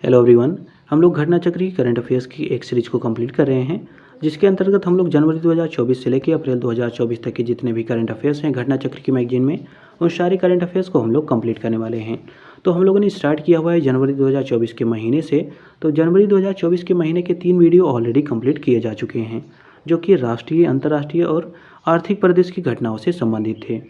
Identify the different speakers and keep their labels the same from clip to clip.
Speaker 1: Hello everyone. हम लोग घटना चक्र की करंट अफेयर्स की एक सीरीज को कंप्लीट कर रहे हैं, जिसके अंतर्गत हम लोग जनवरी 2024 से लेकर अप्रैल 2024 तक के जितने भी करंट अफेयर्स हैं घटना चक्र की मैगजीन में, उन सारे करंट अफेयर्स को हम लोग कंप्लीट करने वाले हैं। तो हम लोगों ने स्टार्ट किया हुआ है जनवरी 2024 के महीने से। तो जनवरी 2024 के महीने के 3 वीडियो ऑलरेडी कंप्लीट किए जा चुके हैं, जो कि राष्ट्रीय, अंतर्राष्ट्रीय और आर्थिक परिदृश्य की घटनाओं से संबंधित थे।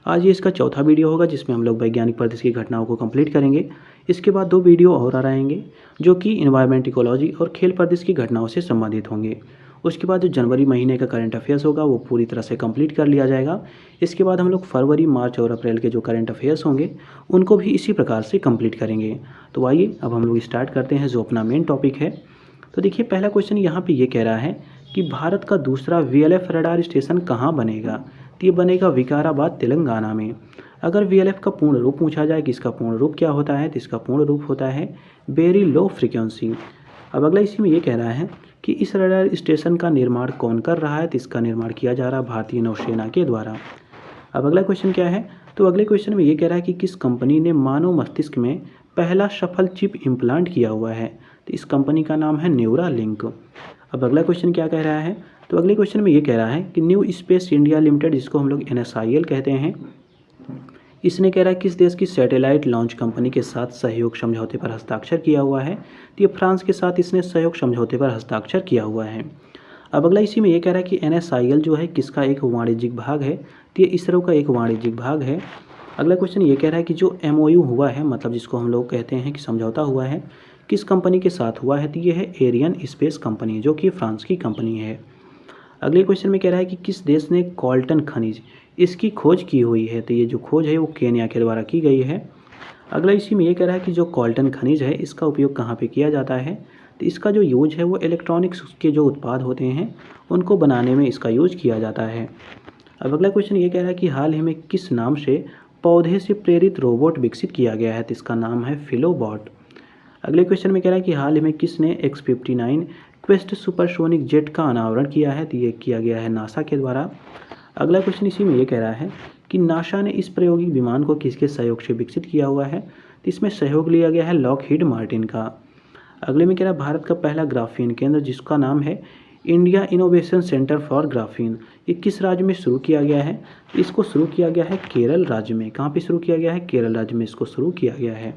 Speaker 1: आज ये इसका चौथा वीडियो होगा, जिसमें हम लोग वैज्ञानिक परिदृश्य की घटनाओं को कंप्लीट करेंगे। इसके बाद 2 वीडियो और आ रहेंगे, जो कि इन्वायरमेंट इकोलॉजी और खेल परिदृश्य की घटनाओं से संबंधित होंगे। उसके बाद जो जनवरी महीने का करंट अफेयर्स होगा वो पूरी तरह से कंप्लीट कर लिया जाएगा। इसके बाद हम लोग फरवरी, मार्च और अप्रैल के जो करंट अफेयर्स होंगे उनको भी इसी प्रकार से कंप्लीट करेंगे। तो आइए अब हम लोग स्टार्ट करते हैं जो अपना मेन टॉपिक है। तो देखिए, पहला क्वेश्चन यहाँ पे ये कह रहा है कि भारत का दूसरा VLF रडार स्टेशन कहाँ बनेगा। तो ये बनेगा विकाराबाद, तेलंगाना में। अगर VLF का पूर्ण रूप पूछा जाए कि इसका पूर्ण रूप क्या होता है, तो इसका पूर्ण रूप होता है वेरी लो फ्रीक्वेंसी। अब अगला इसी में ये कह रहा है कि इस रडार स्टेशन का निर्माण कौन कर रहा है, तो इसका निर्माण किया जा रहा है भारतीय नौसेना के द्वारा। अब अगला क्वेश्चन क्या है, तो अगले क्वेश्चन में ये कह रहा है कि किस कंपनी ने मानव मस्तिष्क में पहला सफल चिप इम्प्लांट किया हुआ है। तो इस कंपनी का नाम है न्यूरालिंक। अब अगला क्वेश्चन क्या कह रहा है, तो अगले क्वेश्चन में ये कह रहा है कि न्यू स्पेस इंडिया लिमिटेड, जिसको हम लोग NSIL कहते हैं, इसने कह रहा है किस देश की सैटेलाइट लॉन्च कंपनी के साथ सहयोग समझौते पर हस्ताक्षर किया हुआ है। तो ये फ्रांस के साथ इसने सहयोग समझौते पर हस्ताक्षर किया हुआ है। अब अगला इसी में ये कह रहा है कि NSIL जो है किसका एक वाणिज्यिक भाग है। तो ये इसरो का एक वाणिज्यिक भाग है। अगला क्वेश्चन ये कह रहा है कि जो MOU हुआ है, मतलब जिसको हम लोग कहते हैं कि समझौता हुआ है, किस कंपनी के साथ हुआ है। तो ये है एरियन स्पेस कंपनी, जो कि फ्रांस की कंपनी है। अगले क्वेश्चन में कह रहा है कि किस देश ने कॉल्टन खनिज, इसकी खोज की हुई है। तो ये जो खोज है वो केन्या के द्वारा की गई है। अगला इसी में ये कह रहा है कि जो कॉल्टन खनिज है इसका उपयोग कहाँ पे किया जाता है। तो इसका जो यूज है वो इलेक्ट्रॉनिक्स के जो उत्पाद होते हैं उनको बनाने में इसका यूज किया जाता है। अब अगला क्वेश्चन ये कह रहा है कि हाल ही में किस नाम से पौधे से प्रेरित रोबोट विकसित किया गया है। तो इसका नाम है फिलोबॉट। अगले क्वेश्चन में कह रहा है कि हाल ही में किसने X-59 क्वेस्ट सुपरसोनिक जेट का अनावरण किया है। तो ये किया गया है नासा के द्वारा। अगला क्वेश्चन इसी में ये कह रहा है कि नासा ने इस प्रायोगिक विमान को किसके सहयोग से विकसित किया हुआ है। तो इसमें सहयोग लिया गया है लॉकहीड मार्टिन का। अगले में कह रहा है भारत का पहला ग्राफीन केंद्र, जिसका नाम है India innovation centre for graphene, ये किस राज्य में शुरू किया गया है। इसको शुरू किया गया है केरल राज्य में। कहाँ पे शुरू किया गया है, केरल राज्य में इसको शुरू किया गया है।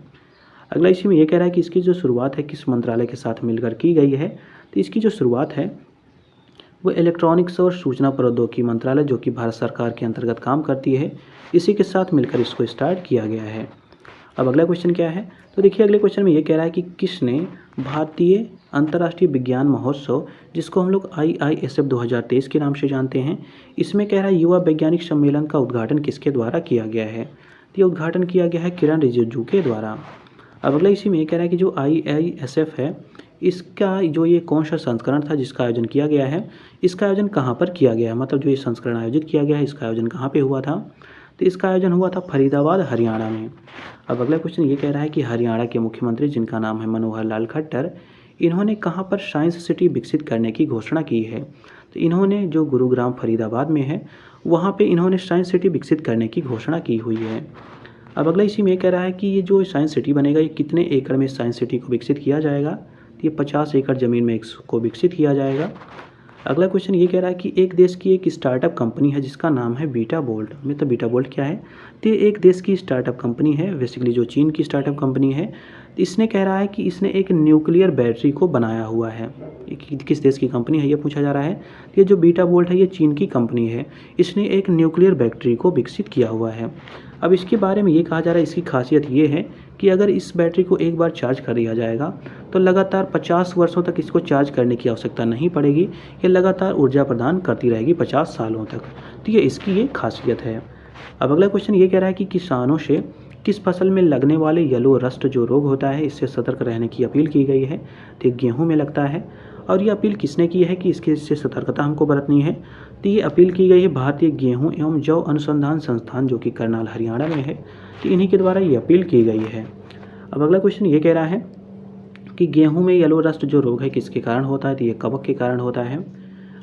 Speaker 1: अगला इसी में ये कह रहा है कि इसकी जो शुरुआत है किस मंत्रालय के साथ मिलकर की गई है। तो इसकी जो शुरुआत है वो इलेक्ट्रॉनिक्स और सूचना प्रौद्योगिकी मंत्रालय, जो कि भारत सरकार के अंतर्गत काम करती है, इसी के साथ मिलकर इसको स्टार्ट किया गया है। अब अगला क्वेश्चन क्या है, तो देखिए अगले क्वेश्चन में ये कह रहा है कि किसने भारतीय अंतर्राष्ट्रीय विज्ञान महोत्सव, जिसको हम लोग IISF 2023 के नाम से जानते हैं, इसमें कह रहा है युवा वैज्ञानिक सम्मेलन का उद्घाटन किसके द्वारा किया गया है। तो ये उद्घाटन किया गया है किरण रिजिजू के द्वारा। अब अगला इसी में ये कह रहा है कि जो IISF है इसका जो ये कौन सा संस्करण था जिसका आयोजन किया गया है, इसका आयोजन कहाँ पर किया गया है, मतलब जो ये संस्करण आयोजित किया गया है इसका आयोजन कहाँ पे हुआ था। तो इसका आयोजन हुआ था फरीदाबाद, हरियाणा में। अब अगला क्वेश्चन ये कह रहा है कि हरियाणा के मुख्यमंत्री, जिनका नाम है मनोहर लाल खट्टर, इन्होंने कहाँ पर साइंस सिटी विकसित करने की घोषणा की है। तो इन्होंने जो गुरुग्राम फरीदाबाद में है वहाँ पे इन्होंने साइंस सिटी विकसित करने की घोषणा की हुई है। अब अगला इसी में कह रहा है कि ये जो साइंस सिटी बनेगा ये कितने एकड़ में साइंस सिटी को विकसित किया जाएगा। तो ये 50 एकड़ ज़मीन में इसको विकसित किया जाएगा। अगला क्वेश्चन ये कह रहा है कि एक देश की एक स्टार्टअप कंपनी है जिसका नाम है बीटा बोल्ट। मतलब बीटा बोल्ट क्या है, तो ये एक देश की स्टार्टअप कंपनी है, बेसिकली जो चीन की स्टार्टअप कंपनी है। इसने कह रहा है कि इसने एक न्यूक्लियर बैटरी को बनाया हुआ है। किस देश की कंपनी है ये पूछा जा रहा है। ये जो बीटा बोल्ट है ये चीन की कंपनी है, इसने एक न्यूक्लियर बैटरी को विकसित किया हुआ है। अब इसके बारे में ये कहा जा रहा है, इसकी खासियत ये है कि अगर इस बैटरी को एक बार चार्ज कर दिया जाएगा तो लगातार 50 वर्षों तक इसको चार्ज करने की आवश्यकता नहीं पड़ेगी। ये लगातार ऊर्जा प्रदान करती रहेगी 50 सालों तक। तो ये इसकी ये खासियत है। अब अगला क्वेश्चन ये कह रहा है कि किसानों से किस फसल में लगने वाले येलो रस्ट जो रोग होता है इससे सतर्क रहने की अपील की गई है। तो ये गेहूँ में लगता है, और ये अपील किसने की है कि इससे सतर्कता हमको बरतनी है। तो ये अपील की गई है भारतीय गेहूँ एवं जौ अनुसंधान संस्थान, जो कि करनाल, हरियाणा में है। तो इन्हीं के द्वारा ये अपील की गई है। अब अगला क्वेश्चन ये कह रहा है कि गेहूं में येलो रस्ट जो रोग है किसके कारण होता है। तो ये कवक के कारण होता है।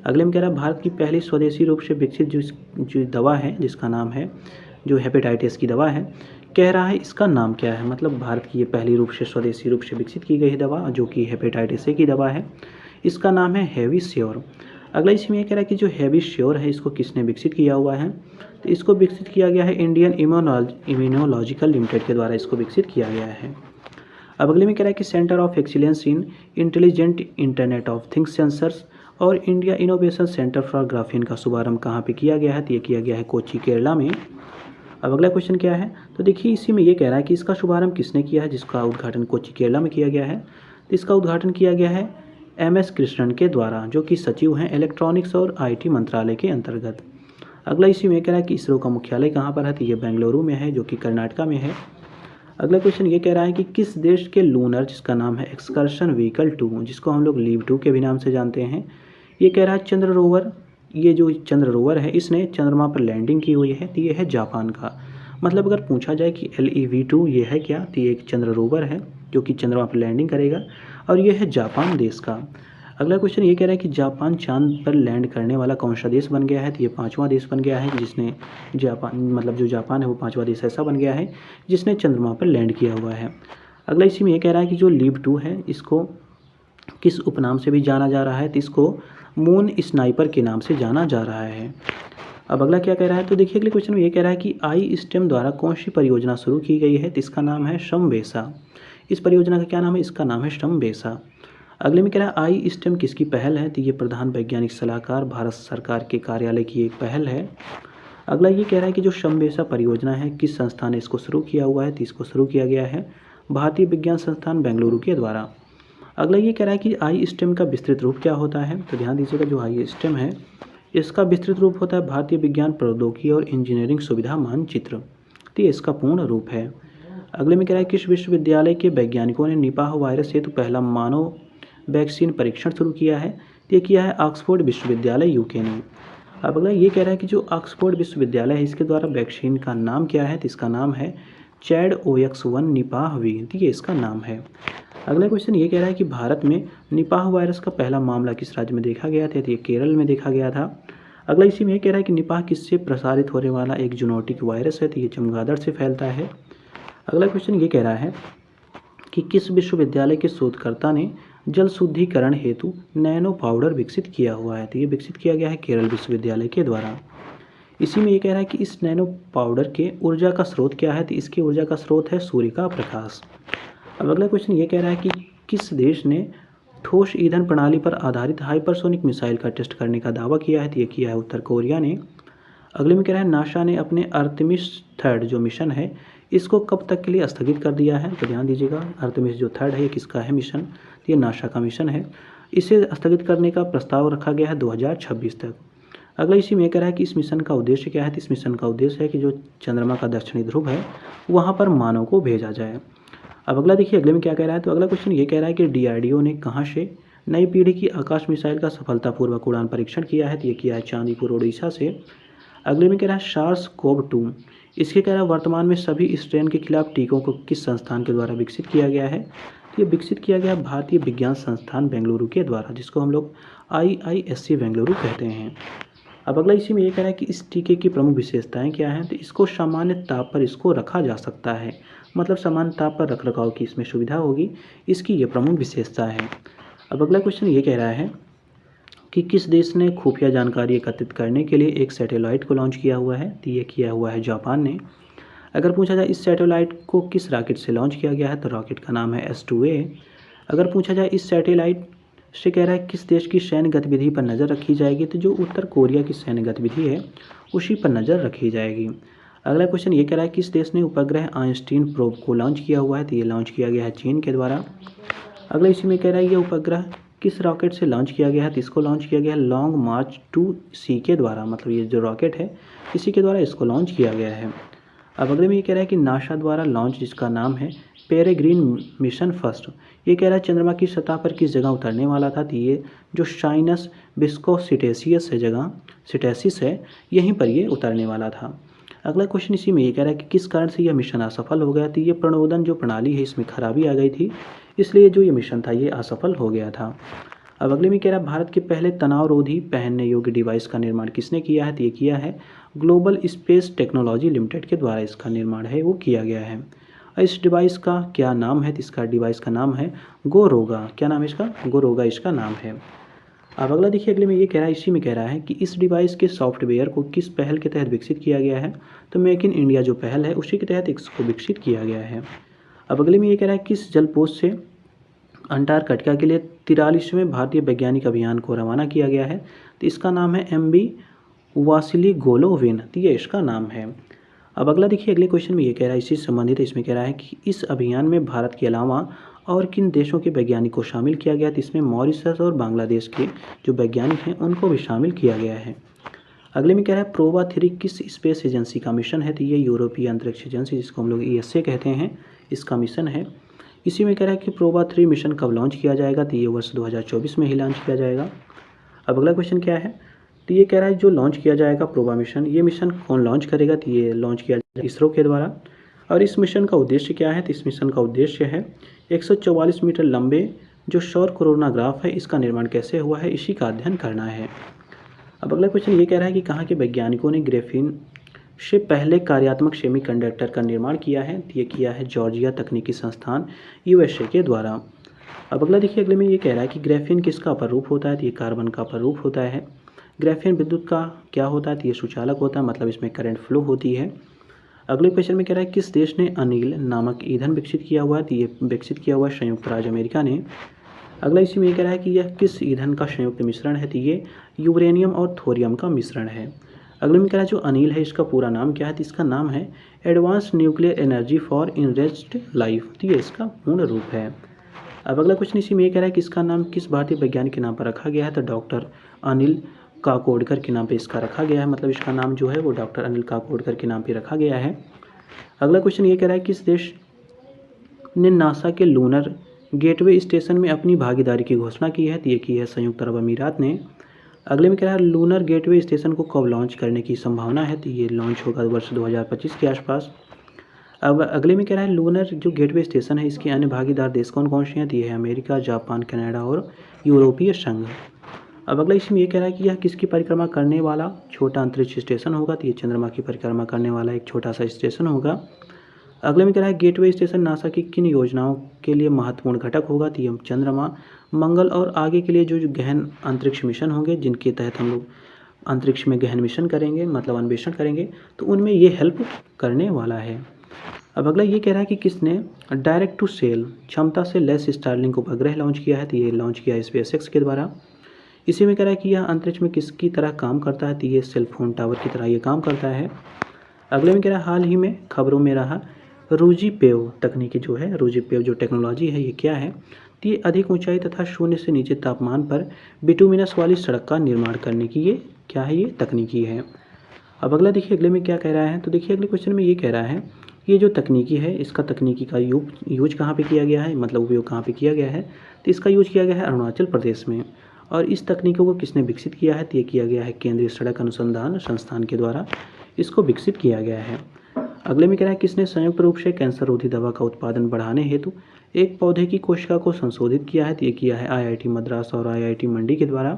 Speaker 1: अगले में कह रहा है भारत की पहली स्वदेशी रूप से विकसित जो दवा है जिसका नाम है जो हेपेटाइटिस की दवा है, कह रहा है इसका नाम क्या है, मतलब भारत की ये पहली रूप से स्वदेशी रूप से विकसित की गई दवा जो कि हेपेटाइटिस ए की दवा है, इसका नाम है हेविश्योर। अगला इसमें ये कह रहा है कि जो हेविश्योर है इसको किसने विकसित किया हुआ है, तो इसको विकसित किया गया है इंडियन इम्यूनोलॉजिकल लिमिटेड के द्वारा इसको विकसित किया गया है। अब अगले में कह रहा है कि centre of excellence in intelligent internet of things sensors और India innovation centre for graphene का शुभारंभ कहाँ पे किया गया है, तो ये किया गया है कोच्चि केरला में। अब अगला क्वेश्चन क्या है, तो देखिए इसी में ये कह रहा है कि इसका शुभारंभ किसने किया है, जिसका उद्घाटन कोच्चि केरला में किया गया है, तो इसका उद्घाटन किया गया है MS कृष्णन के द्वारा, जो कि सचिव हैं इलेक्ट्रॉनिक्स और IT मंत्रालय के अंतर्गत। अगला इसी में कह रहा है कि इसरो का मुख्यालय कहाँ पर है, तो ये बेंगलुरु में है जो कि कर्नाटका में है। अगला क्वेश्चन ये कह रहा है कि किस देश के लूनर, जिसका नाम है एक्सकर्शन व्हीकल 2, जिसको हम लोग लीव 2 के भी नाम से जानते हैं, ये कह रहा है चंद्र रोवर, ये जो चंद्र रोवर है इसने चंद्रमा पर लैंडिंग की हुई है, तो ये है जापान का। मतलब अगर पूछा जाए कि LEV-2 ये है क्या, तो ये एक चंद्र रोवर है जो कि चंद्रमा पर लैंडिंग करेगा और ये है जापान देश का। अगला क्वेश्चन ये कह रहा है कि जापान चांद पर लैंड करने वाला कौन सा देश बन गया है, तो ये 5वां देश बन गया है जिसने जापान, मतलब जो जापान है वो 5वां देश ऐसा बन गया है जिसने चंद्रमा पर लैंड किया हुआ है। अगला इसी में ये कह रहा है कि जो लीव 2 है इसको किस उपनाम से भी जाना जा रहा है, तो इसको मून स्नाइपर के नाम से जाना जा रहा है। अब अगला क्या कह रहा है, तो देखिए अगले क्वेश्चन में ये कह रहा है कि iSTEM द्वारा कौन सी परियोजना शुरू की गई है, तो इसका नाम है श्रमवेसा। इस परियोजना का क्या नाम है, इसका नाम है श्रमवेसा। अगले में कह रहा है iSTEM किसकी पहल है, तो ये प्रधान वैज्ञानिक सलाहकार भारत सरकार के कार्यालय की एक पहल है। अगला ये कह रहा है कि जो श्रमवेसा परियोजना है किस संस्थान ने इसको शुरू किया हुआ है, तो इसको शुरू किया गया है भारतीय विज्ञान संस्थान बेंगलुरु के द्वारा। अगला ये कह रहा है कि iSTEM का विस्तृत रूप क्या होता है, तो ध्यान दीजिएगा जो iSTEM है इसका विस्तृत रूप होता है भारतीय विज्ञान प्रौद्योगिकी और इंजीनियरिंग सुविधा मानचित्र, तो ये इसका पूर्ण रूप है। अगले में कह रहा है किस विश्वविद्यालय के वैज्ञानिकों ने निपाह वायरस हेतु पहला मानव वैक्सीन परीक्षण शुरू किया है, तो ये किया है ऑक्सफोर्ड विश्वविद्यालय UK ने। अब अगला ये कह रहा है कि जो ऑक्सफोर्ड विश्वविद्यालय है इसके द्वारा वैक्सीन का नाम क्या है, तो इसका नाम है ChAdOx1 निपाह वी, तो ये इसका नाम है। अगला क्वेश्चन ये कह रहा है कि भारत में निपाह वायरस का पहला मामला किस राज्य में देखा गया था, तो ये केरल में देखा गया था। अगला इसी में ये कह रहा है कि निपाह किससे प्रसारित होने वाला एक जूनोटिक वायरस है, तो ये चमगादड़ से फैलता है। अगला क्वेश्चन ये कह रहा है कि किस विश्वविद्यालय के शोधकर्ता ने जल शुद्धिकरण हेतु नैनो पाउडर विकसित किया हुआ है, तो ये विकसित किया गया है केरल विश्वविद्यालय के द्वारा। इसी में ये कह रहा है कि इस नैनो पाउडर के ऊर्जा का स्रोत क्या है, तो इसकी ऊर्जा का स्रोत है सूर्य का प्रकाश। अब अगला क्वेश्चन ये कह रहा है कि किस देश ने ठोस ईंधन प्रणाली पर आधारित हाइपरसोनिक मिसाइल का टेस्ट करने का दावा किया है, तो ये किया है उत्तर कोरिया ने। अगले में कह रहा है नासा ने अपने आर्टेमिस 3 जो मिशन है इसको कब तक के लिए स्थगित कर दिया है, तो ध्यान दीजिएगा आर्टेमिस जो 3 है ये किसका है मिशन, तो ये नासा का मिशन है। इसे स्थगित करने का प्रस्ताव रखा गया है 2026 तक। अगला इसी में कह रहा है कि इस मिशन का उद्देश्य क्या है, तो इस मिशन का उद्देश्य है कि जो चंद्रमा का दक्षिणी ध्रुव है वहाँ पर मानव को भेजा जाए। अब अगला देखिए अगले में क्या कह रहा है, तो अगला क्वेश्चन ये कह रहा है कि DRDO ने कहाँ से नई पीढ़ी की आकाश मिसाइल का सफलतापूर्वक उड़ान परीक्षण किया है, तो ये किया है चांदीपुर उड़ीसा से। अगले में कह रहा है SARS-CoV-2 इसके कह रहा है वर्तमान में सभी स्ट्रेन के खिलाफ टीकों को किस संस्थान के द्वारा विकसित किया गया है, तो ये विकसित किया गया भारतीय विज्ञान संस्थान बेंगलुरु के द्वारा, जिसको हम लोग IISc बेंगलुरु कहते हैं। अब अगला इसी में ये कह रहा है कि इस टीके की प्रमुख विशेषताएं क्या हैं, तो इसको सामान्य ताप पर इसको रखा जा सकता है, मतलब सामान्य ताप पर रख रखाव की इसमें सुविधा होगी, इसकी ये प्रमुख विशेषता है। अब अगला क्वेश्चन ये कह रहा है कि किस देश ने खुफिया जानकारी एकत्रित करने के लिए एक सैटेलाइट को लॉन्च किया हुआ है, तो ये किया हुआ है जापान ने। अगर पूछा जाए इस सैटेलाइट को किस रॉकेट से लॉन्च किया गया है, तो रॉकेट का नाम है S2A। अगर पूछा जाए इस सैटेलाइट से कह रहा है किस देश की सैन्य गतिविधि पर नज़र रखी जाएगी, तो जो उत्तर कोरिया की सैन्य गतिविधि है उसी पर नज़र रखी जाएगी। अगला क्वेश्चन ये कह रहा है किस देश ने उपग्रह आइंस्टीन प्रोब को लॉन्च किया हुआ है, तो ये लॉन्च किया गया है चीन के द्वारा। अगला इसी में कह रहा है ये उपग्रह किस रॉकेट से लॉन्च किया गया है, तो इसको लॉन्च किया गया है लॉन्ग मार्च 2C के द्वारा, मतलब ये जो रॉकेट है इसी के द्वारा इसको लॉन्च किया गया है। अब अगले में ये कह रहा है कि नासा द्वारा लॉन्च जिसका नाम है पेरेग्रीन मिशन फर्स्ट, ये कह रहा है चंद्रमा की सतह पर किस जगह उतरने वाला था, तो ये जो साइनस विस्कोसिटेसियस है जगह सिटेसिस है यहीं पर ये उतरने वाला था। अगला क्वेश्चन इसी में ये कह रहा है कि किस कारण से यह मिशन असफल हो गया, तो ये प्रणोदन जो प्रणाली है इसमें खराबी आ गई थी, इसलिए जो ये मिशन था ये असफल हो गया था। अब अगले में कह रहा है भारत के पहले तनावरोधी पहनने योग्य डिवाइस का निर्माण किसने किया है, तो ये किया है ग्लोबल स्पेस टेक्नोलॉजी लिमिटेड के द्वारा इसका निर्माण है वो किया गया है। इस डिवाइस का क्या नाम है, तो इसका डिवाइस का नाम है गोरोगा। क्या नाम है इसका, गोरोगा इसका नाम है। अब अगला देखिए, अगले में ये कह रहा है, इसी में कह रहा है कि इस डिवाइस के सॉफ्टवेयर को किस पहल के तहत विकसित किया गया है, तो मेक इन इंडिया जो पहल है उसी के तहत इसको विकसित किया गया है। अब अगले में ये कह रहा है किस जलपोत से अंटार्कटिका के लिए 43वें भारतीय वैज्ञानिक अभियान को रवाना किया गया है, तो इसका नाम है MV वासिली गोलोविन, तो ये इसका नाम है। अब अगला देखिए, अगले क्वेश्चन में ये कह रहा है, इसी से संबंधित इसमें कह रहा है कि इस अभियान में भारत के अलावा और किन देशों के वैज्ञानिक को शामिल किया गया, तो इसमें मॉरिशस और बांग्लादेश के जो वैज्ञानिक हैं उनको भी शामिल किया गया है। अगले में कह रहा है प्रोबा 3 किस स्पेस एजेंसी का मिशन है, तो ये यूरोपीय अंतरिक्ष एजेंसी जिसको हम लोग ESA कहते हैं, इसका मिशन है। इसी में कह रहा है कि प्रोबा 3 मिशन कब लॉन्च किया जाएगा, तो ये वर्ष 2024 में ही लॉन्च किया जाएगा। अब अगला क्वेश्चन क्या है, तो ये कह रहा है जो लॉन्च किया जाएगा प्रोबा मिशन, ये मिशन कौन लॉन्च करेगा, तो ये लॉन्च किया जाएगा इसरो के द्वारा। और इस मिशन का उद्देश्य क्या है, तो इस मिशन का उद्देश्य है 144 मीटर लंबे जो सौर कोरोनाग्राफ है इसका निर्माण कैसे हुआ है, इसी का अध्ययन करना है। अब अगला क्वेश्चन ये कह रहा है कि कहाँ के वैज्ञानिकों ने ग्रेफीन से पहले कार्यात्मक सेमीकंडक्टर का निर्माण किया है, तो ये किया है जॉर्जिया तकनीकी संस्थान USA के द्वारा। अब अगला देखिए, अगले में ये कह रहा है कि ग्रेफीन किसका अपर रूप होता है, तो ये कार्बन का अपर रूप होता है। ग्रेफीन विद्युत का क्या होता है, तो ये सुचालक होता है, मतलब इसमें करंट फ्लो होती है। अगले क्वेश्चन में कह रहा है किस देश ने अनिल नामक ईंधन विकसित किया हुआ है, तो ये विकसित किया हुआ है संयुक्त राज्य अमेरिका ने। अगला इसी में ये कह रहा है कि यह किस ईंधन का संयुक्त मिश्रण है, तो ये यूरेनियम और थोरियम का मिश्रण है। अगले में कह रहा है जो अनिल है इसका पूरा नाम क्या है, तो इसका नाम है advance nuclear energy for enriched life, तो ये इसका पूर्ण रूप है। अब अगला क्वेश्चन इसी में ये कह रहा है कि इसका नाम किस भारतीय वैज्ञानिक के नाम पर रखा गया है, तो डॉक्टर अनिल काकोडकर के नाम पे इसका रखा गया है, मतलब इसका नाम जो है वो डॉक्टर अनिल काकोडकर के नाम पे रखा गया है। अगला क्वेश्चन ये कह रहा है किस देश ने नासा के लूनर गेटवे स्टेशन में अपनी भागीदारी की घोषणा की है, तो ये की है संयुक्त अरब अमीरात ने। अगले में कह रहा है लूनर गेटवे स्टेशन को कब लॉन्च करने की संभावना है, तो ये लॉन्च होगा वर्ष 2025 के आसपास। अब अगले में कह रहा है लूनर जो गेटवे स्टेशन है इसके अन्य भागीदार देश कौन कौन से हैं, तो ये है अमेरिका, जापान, कनाडा और यूरोपीय संघ। अब अगला इसमें ये कह रहा है कि यह किसकी परिक्रमा करने वाला छोटा अंतरिक्ष स्टेशन होगा, तो ये चंद्रमा की परिक्रमा करने वाला एक छोटा सा स्टेशन होगा। अगले में कह रहा है गेटवे स्टेशन नासा की किन योजनाओं के लिए महत्वपूर्ण घटक होगा, तो ये चंद्रमा, मंगल और आगे के लिए जो गहन अंतरिक्ष मिशन होंगे जिनके तहत हम लोग अंतरिक्ष में गहन मिशन करेंगे, मतलब अन्वेषण करेंगे, तो उनमें ये हेल्प करने वाला है। अब अगला ये कह रहा है कि किसने डायरेक्ट टू सेल क्षमता से लेस स्टारलिंक उपग्रह लॉन्च किया है, तो ये लॉन्च किया है SpaceX के द्वारा। इसी में कह रहा है कि यह अंतरिक्ष में किसकी तरह काम करता है, तो ये सेलफोन टावर की तरह ये काम करता है। अगले में कह रहा है हाल ही में खबरों में रहा रूजीपेव तकनीकी जो है, रूजीपेव जो टेक्नोलॉजी है ये क्या है, तो ये अधिक ऊंचाई तथा शून्य से नीचे तापमान पर बिटुमिनस वाली सड़क का निर्माण करने की ये क्या है, ये तकनीकी है। अब अगला देखिए अगले में क्या कह रहा है, तो देखिए अगले क्वेश्चन में ये कह रहा है ये जो तकनीकी है इसका तकनीकी का यूज कहाँ पे किया गया है, मतलब उपयोग कहाँ पे किया गया है, तो इसका यूज किया गया है अरुणाचल प्रदेश में। और इस तकनीकों को किसने विकसित किया है, तो ये किया गया है केंद्रीय सड़क अनुसंधान संस्थान के द्वारा इसको विकसित किया गया है। अगले में कह रहा है किसने संयुक्त रूप से कैंसर रोधी दवा का उत्पादन बढ़ाने हेतु एक पौधे की कोशिका को संशोधित किया है, तो ये किया है IIT मद्रास और IIT मंडी के द्वारा।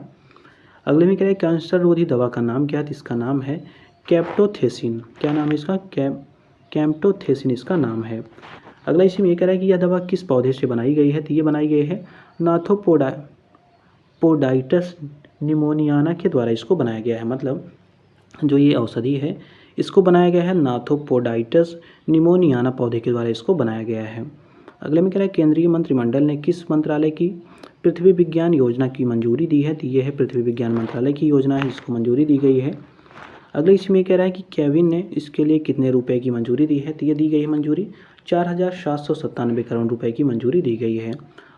Speaker 1: अगले में कह रहा है कैंसर रोधी दवा का नाम क्या है, तो इसका नाम है कैप्टोथेसिन। क्या नाम है इसका, कैम्प्टोथेसिन इसका नाम है। अगला इसी में ये कह रहा है कि यह दवा किस पौधे से बनाई गई है, तो ये बनाई गई है नाथोपोडाइटस निमोनियाना के द्वारा इसको बनाया गया है, मतलब जो ये औषधि है इसको बनाया गया है नाथोपोडाइटस निमोनियाना पौधे के द्वारा इसको बनाया गया है। अगले में कह रहा है केंद्रीय मंत्रिमंडल ने किस मंत्रालय की पृथ्वी विज्ञान योजना की मंजूरी दी है, तो ये है पृथ्वी विज्ञान मंत्रालय की योजना है जिसको मंजूरी दी गई है। अगले इसमें कह रहा है कि केविन ने इसके लिए कितने रुपए की मंजूरी दी है, तो ये दी गई है मंजूरी 4,797 करोड़ रुपए की मंजूरी दी गई है।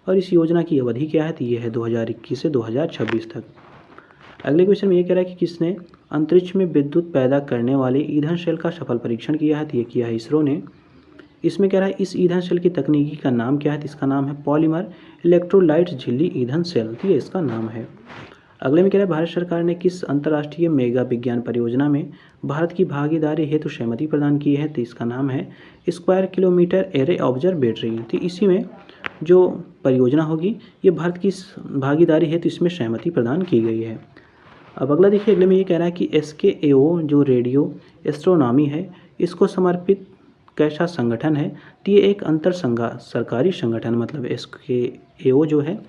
Speaker 1: और इस योजना की अवधि क्या है, तो ये है 2021 से 2026 तक। अगले क्वेश्चन में ये कह रहा है कि किसने अंतरिक्ष में विद्युत पैदा करने वाले ईंधन सेल का सफल परीक्षण किया है, तो ये किया है इसरो ने। इसमें कह रहा है इस ईंधन सेल की तकनीकी का नाम क्या है, तो इसका नाम है पॉलीमर इलेक्ट्रोलाइट झिल्ली ईंधन सेल, तो ये इसका नाम है। अगले में कह रहा है भारत सरकार ने किस अंतर्राष्ट्रीय मेगा विज्ञान परियोजना में भारत की भागीदारी हेतु सहमति प्रदान की है, तो इसका नाम है स्क्वायर किलोमीटर एरे ऑब्जर्वेटरी। तो इसी में जो परियोजना होगी ये भारत की भागीदारी है, तो इसमें सहमति प्रदान की गई है। अब अगला देखिए, अगले में ये कह रहा है कि SKAO जो रेडियो एस्ट्रोनॉमी है, इसको समर्पित कैसा संगठन है, तो ये एक अंतर सरकारी संगठन, मतलब SKAO जो है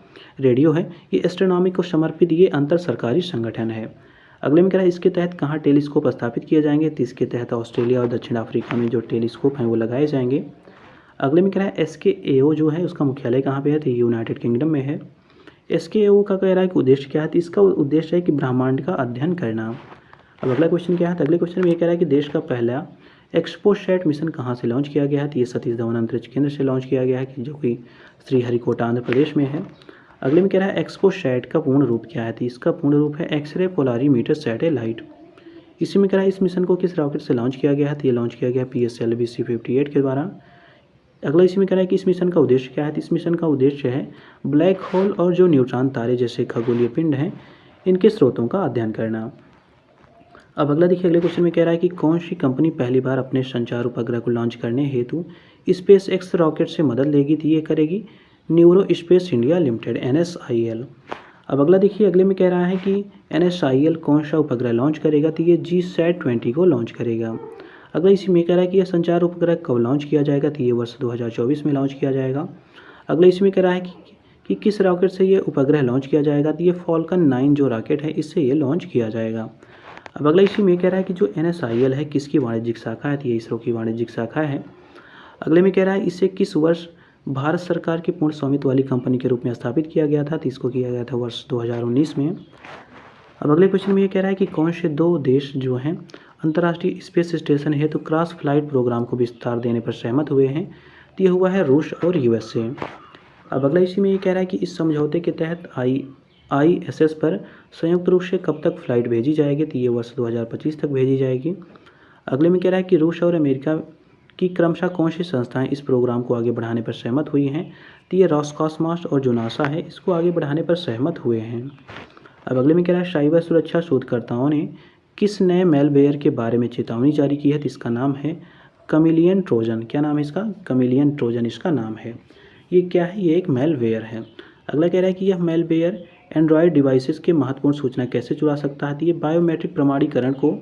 Speaker 1: रेडियो है, ये एस्ट्रोनॉमी को समर्पित ये अंतर सरकारी संगठन है। अगले में कह रहा है इसके तहत कहाँ टेलीस्कोप स्थापित किए जाएंगे, तो इसके तहत ऑस्ट्रेलिया और दक्षिण अफ्रीका में जो टेलीस्कोप हैं वो लगाए जाएंगे। अगले में कह रहा है SKAO जो है उसका मुख्यालय कहाँ पे है, तो यूनाइटेड किंगडम में है। SKAO का कह रहा है कि उद्देश्य क्या है, तो इसका उद्देश्य है कि ब्रह्मांड का अध्ययन करना। अब अगला क्वेश्चन क्या है, तो अगले क्वेश्चन में ये कह रहा है कि देश का पहला एक्सपोसैट मिशन कहाँ से लॉन्च किया गया है, तो ये सतीश धवन अंतरिक्ष केंद्र से लॉन्च किया गया है, जो कि श्रीहरिकोटा आंध्र प्रदेश में है। अगले में कह रहा है एक्सपोसैट का पूर्ण रूप क्या है, तो इसका पूर्ण रूप है एक्सरे पोलारीमीटर सैटेलाइट। इसी में कह रहा है इस मिशन को किस रॉकेट से लॉन्च किया गया है, तो ये लॉन्च किया गया PSLV C-58 के द्वारा। अगला इसी में कह रहा है कि इस मिशन का उद्देश्य क्या है, तो इस मिशन का उद्देश्य है ब्लैक होल और जो न्यूट्रॉन तारे जैसे खगोलीय पिंड हैं इनके स्रोतों का अध्ययन करना। अब अगला देखिए, अगले क्वेश्चन में कह रहा है कि कौन सी कंपनी पहली बार अपने संचार उपग्रह को लॉन्च करने हेतु SpaceX रॉकेट से मदद लेगी, तो ये करेगी neuro space India limited NSIL। अब अगला देखिए, अगले में कह रहा है कि NSIL कौन सा उपग्रह लॉन्च करेगा, तो ये GSAT-20 को लॉन्च करेगा। अगला इसी में कह रहा है कि यह संचार उपग्रह कब लॉन्च किया जाएगा, तो ये वर्ष 2024 में लॉन्च किया जाएगा। अगला इसमें कह रहा है कि किस रॉकेट से ये उपग्रह लॉन्च किया जाएगा, तो ये Falcon 9 जो रॉकेट है इससे ये लॉन्च किया जाएगा। अब अगला इसी में कह रहा है कि जो NSIL है किसकी वाणिज्यिक शाखा है, तो ये इसरो की वाणिज्यिक शाखा है। अगले में कह रहा है इसे किस वर्ष भारत सरकार की पूर्ण स्वामित्व वाली कंपनी के रूप में स्थापित किया गया था, तो इसको किया गया था वर्ष 2019 में। अब अगले क्वेश्चन में ये कह रहा है कि कौन से दो देश जो हैं अंतर्राष्ट्रीय स्पेस स्टेशन है तो क्रॉस फ्लाइट प्रोग्राम को विस्तार देने पर सहमत हुए हैं, तो ये हुआ है रूस और USA। अब अगला इसी में ये कह रहा है कि इस समझौते के तहत ISS पर संयुक्त रूप से कब तक फ्लाइट भेजी जाएगी, तो ये वर्ष 2025 तक भेजी जाएगी। अगले में कह रहा है कि रूस और अमेरिका की क्रमशः कौन सी संस्थाएं इस प्रोग्राम को आगे बढ़ाने पर सहमत हुई हैं, तो ये रॉसकॉस्मॉस और जो नासा है इसको आगे बढ़ाने पर सहमत हुए हैं। अब अगले में कह रहा है साइबर सुरक्षा शोधकर्ताओं ने किस नए मेलवेयर के बारे में चेतावनी जारी की है, तो इसका नाम है कमिलियन ट्रोजन। क्या नाम है इसका, कमिलियन ट्रोजन इसका नाम है। ये क्या है, ये एक मेलवेयर है। अगला कह रहा है कि यह मेलवेयर एंड्रॉयड डिवाइसेस के महत्वपूर्ण सूचना कैसे चुरा सकता है, तो ये बायोमेट्रिक प्रमाणीकरण को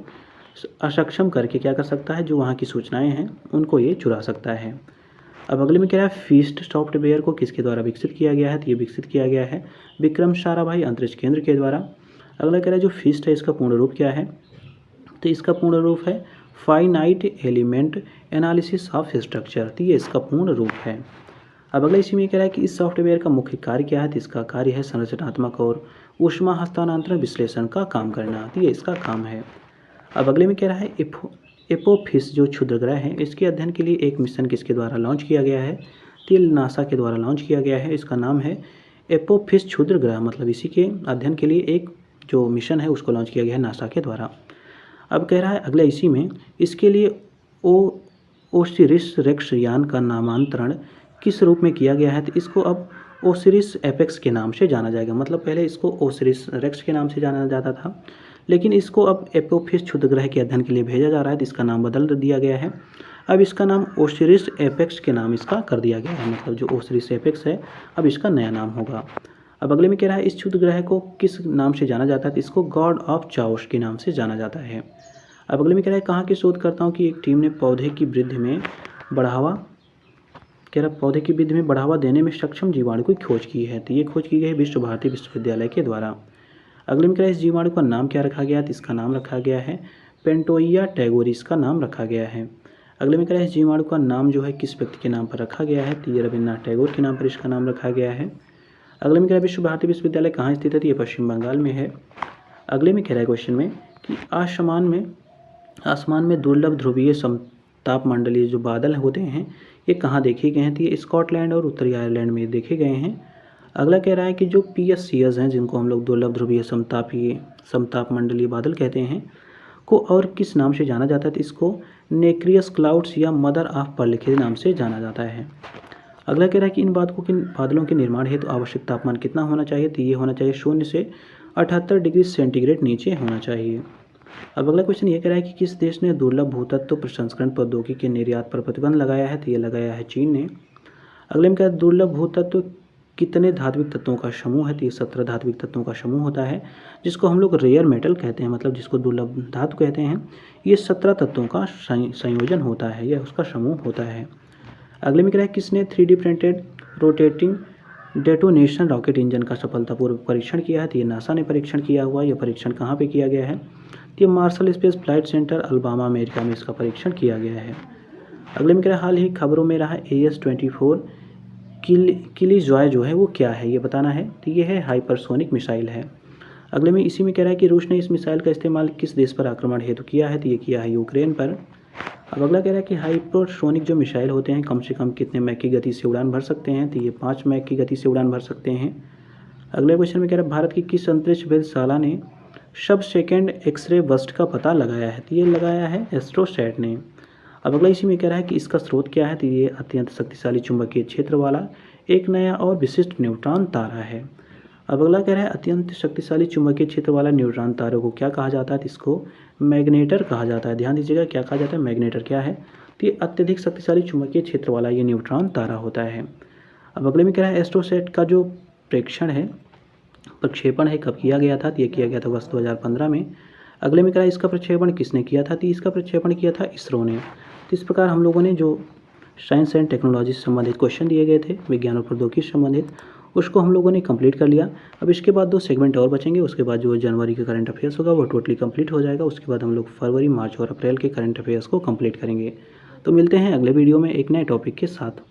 Speaker 1: अक्षम करके क्या कर सकता है, जो वहाँ की सूचनाएं हैं उनको ये चुरा सकता है। अब अगले में कह रहा है फीस्ट सॉफ्टवेयर को किसके द्वारा विकसित किया गया है, तो ये विकसित किया गया है विक्रम साराभाई अंतरिक्ष केंद्र के द्वारा। अगला कह रहा है जो फीस्ट है इसका पूर्ण रूप क्या है, तो इसका पूर्ण रूप है finite element analysis of structure, तो ये इसका पूर्ण रूप है। अब अगला इसी में कह रहा है कि इस सॉफ्टवेयर का मुख्य कार्य क्या है, तो इसका कार्य है संरचनात्मक और ऊष्मा हस्तांतरण विश्लेषण का काम करना, तो ये इसका काम है। अब अगले में कह रहा है एपोफिस जो क्षुद्रग्रह है इसके अध्ययन के लिए एक मिशन किसके द्वारा लॉन्च किया गया है, तो नासा के द्वारा लॉन्च किया गया है। इसका नाम है एपोफिस क्षुद्रग्रह, मतलब इसी के अध्ययन के लिए एक जो मिशन है उसको लॉन्च किया गया है नासा के द्वारा। अब कह रहा है अगला इसी में इसके लिए ओसिरिस रेक्स यान का नामांतरण किस रूप में किया गया है, तो इसको अब ओसिरिस एपेक्स के नाम से जाना जाएगा। मतलब पहले इसको ओसिरिस रेक्स के नाम से जाना जाता था, लेकिन इसको अब एपोफिस क्षुद्रग्रह के अध्ययन के लिए भेजा जा रहा है, तो इसका नाम बदल दिया गया है। अब इसका नाम ओसिरिस एपेक्स के नाम इसका कर दिया गया है, मतलब जो ओसिरिस एपेक्स है अब इसका नया नाम होगा। अब अगले में कह रहा है इस क्षुद्रग्रह को किस नाम से जाना जाता है, तो इसको गॉड ऑफ चाओस के नाम से जाना जाता है। अब अगले में कह रहा है कहाँ के शोधकर्ताओं की एक टीम ने पौधे की वृद्धि में बढ़ावा देने में सक्षम जीवाणु की खोज की है, तो ये खोज की गई है विश्व भारती विश्वविद्यालय के द्वारा। अगले में कह रहा है इस जीवाणु का नाम क्या रखा गया, तो इसका नाम रखा गया है पेंटोइया टैगोरिस का नाम रखा गया है। अगले में कह रहा है इस जीवाणु का नाम जो है किस व्यक्ति के नाम पर रखा गया है, तो ये रविन्द्रनाथ टैगोर के नाम पर इसका नाम रखा गया है। अगले में कह रहा है विश्व भारती विश्वविद्यालय कहाँ स्थित है, तो ये पश्चिम बंगाल में है। अगले में कह रहा है क्वेश्चन में कि आसमान में दुर्लभ ध्रुवीय समतापमंडलीय जो बादल होते हैं ये कहाँ देखे गए हैं, तो ये स्कॉटलैंड और उत्तरी आयरलैंड में देखे गए हैं। अगला कह रहा है कि जो PSCs हैं जिनको हम लोग दुर्लभ ध्रुवीय समतापमंडलीय बादल कहते हैं को और किस नाम से जाना जाता है, तो इसको नेक्रियस क्लाउड्स या मदर ऑफ पर्ल के नाम से जाना जाता है। अगला कह रहा है कि इन बादलों के निर्माण हेतु आवश्यक तापमान कितना होना चाहिए, तो ये होना चाहिए 0 से 78 डिग्री सेंटीग्रेड नीचे होना चाहिए। अब अगला क्वेश्चन ये कह रहा है कि किस देश ने दुर्लभ भूतत्व प्रसंस्करण प्रौद्योगिकी के निर्यात पर प्रतिबंध लगाया है, तो ये लगाया है चीन ने। अगले में क्या है, दुर्लभ भूतत्व कितने धात्विक तत्वों का समूह है? तो ये 17 धात्विक तत्वों का समूह होता है, जिसको हम लोग रेयर मेटल कहते हैं, मतलब जिसको दुर्लभ धातु कहते हैं। ये 17 तत्वों का संयोजन होता है, यह उसका समूह होता है। अगले में क्या है, किसने 3D printed rotating detonation rocket engine का सफलतापूर्वक परीक्षण किया है? तो ये नासा ने परीक्षण किया हुआ है। यह परीक्षण कहाँ पे किया गया है? तो ये Marshall Space Flight Center Alabama America में इसका परीक्षण किया गया है। अगले में क्या है, हाल ही खबरों में रहा AS-24 किलीजॉय जो है वो क्या है, ये बताना है। तो ये है हाइपरसोनिक मिसाइल है। अगले में इसी में कह रहा है कि रूस ने इस मिसाइल का इस्तेमाल किस देश पर आक्रमण हेतु किया है? तो ये किया है यूक्रेन पर। अब अगला कह रहा है कि हाइपरसोनिक जो मिसाइल होते हैं कम से कम कितने मैक की गति से उड़ान भर सकते हैं? तो ये 5 मैक की गति से उड़ान भर सकते हैं। अगले क्वेश्चन में कह रहा है भारत की किस अंतरिक्ष वेधशाला ने सब सेकेंड एक्सरे बस्ट का पता लगाया है? तो ये लगाया है एस्ट्रोसैट ने। अब अगला इसी में कह रहा है कि इसका स्रोत क्या है? तो ये अत्यंत शक्तिशाली चुंबकीय क्षेत्र वाला एक नया और विशिष्ट न्यूट्रॉन तारा है। अब अगला कह रहा है अत्यंत शक्तिशाली चुंबकीय क्षेत्र वाला न्यूट्रॉन तारे को क्या कहा जाता है? तो इसको मैग्नेटर कहा जाता है। ध्यान दीजिएगा क्या कहा जाता है, मैग्नेटर क्या है? तो ये अत्यधिक शक्तिशाली चुंबकीय क्षेत्र वाला ये न्यूट्रॉन तारा होता है। अब अगले में कह रहा है एस्ट्रोसैट का जो प्रक्षेपण है कब किया गया था? तो ये किया गया था वर्ष 2015 में। अगले में कह रहा है इसका प्रक्षेपण किसने किया था? तो इसका प्रक्षेपण किया था इसरो ने। तो इस प्रकार हम लोगों ने जो साइंस एंड टेक्नोलॉजी से संबंधित क्वेश्चन दिए गए थे, विज्ञान और प्रौद्योगिकी से संबंधित, उसको हम लोगों ने कंप्लीट कर लिया। अब इसके बाद 2 सेगमेंट और बचेंगे, उसके बाद जो जनवरी का करंट अफेयर्स होगा वो टोटली कंप्लीट हो जाएगा। उसके बाद हम लोग फरवरी, मार्च और अप्रैल के करंट अफेयर्स को कंप्लीट करेंगे। तो मिलते हैं अगले वीडियो में एक नए टॉपिक के साथ।